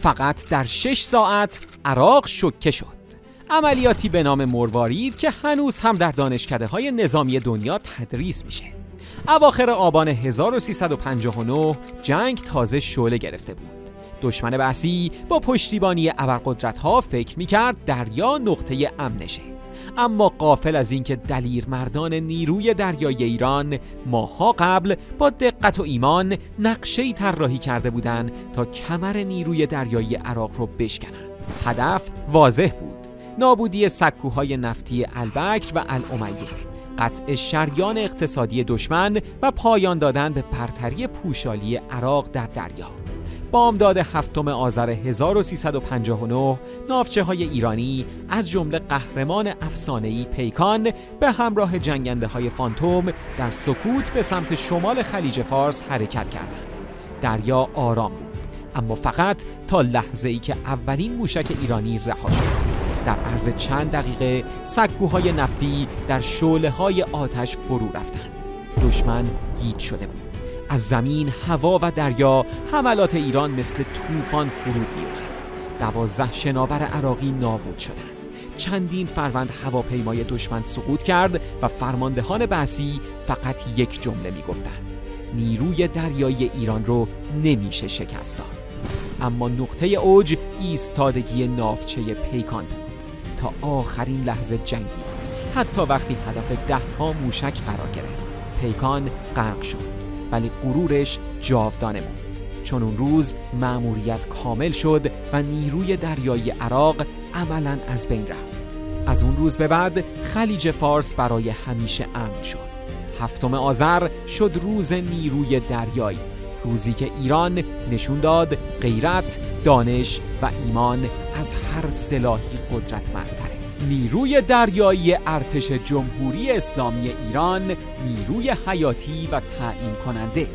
فقط در 6 ساعت عراق شوکه شد. عملیاتی به نام مروارید که هنوز هم در دانشکده‌های نظامی دنیا تدریس میشه. اواخر آبان 1359 جنگ تازه شعله گرفته بود. دشمن بعثی با پشتیبانی ابرقدرت‌ها فکر می‌کرد دریا نقطه امنشه. اما غافل از اینکه دلیرمردان نیروی دریایی ایران ماه‌ها قبل با دقت و ایمان نقشه‌ای طراحی کرده بودند تا کمر نیروی دریایی عراق رو بشکنن. هدف واضح بود: نابودی سکوهای نفتی البکر و الامیه، قطع شریان اقتصادی دشمن و پایان دادن به برتری پوشالی عراق در دریا. بامداد 7 آذر 1359 ناوچه‌های ایرانی از جمله قهرمان افسانه‌ای پیکان به همراه جنگنده‌های فانتوم در سکوت به سمت شمال خلیج فارس حرکت کردند. دریا آرام بود، اما فقط تا لحظه‌ای که اولین موشک ایرانی رها شد. در عرض چند دقیقه سکوهای نفتی در شعله‌های آتش فرو رفتند. دشمن گیج شده بود. از زمین، هوا و دریا حملات ایران مثل طوفان فرود می‌آمد. 12 شناور عراقی نابود شدند. چندین فروند هواپیمای دشمن سقوط کرد و فرماندهان بعثی فقط یک جمله می‌گفتند: نیروی دریایی ایران رو نمیشه شکست داد. اما نقطه اوج ایستادگی ناوچه پیکان بود. تا آخرین لحظه جنگید، حتی وقتی هدف 10 موشک قرار گرفت. پیکان غرق شد، ولی غرورش جاودانه بود، چون اون روز مأموریت کامل شد و نیروی دریایی عراق عملاً از بین رفت. از اون روز به بعد خلیج فارس برای همیشه امن شد. 7 آذر شد روز نیروی دریایی، روزی که ایران نشون داد غیرت، دانش و ایمان از هر سلاحی قدرتمندتره. نیروی دریایی ارتش جمهوری اسلامی ایران نیروی حیاتی و تعیین کننده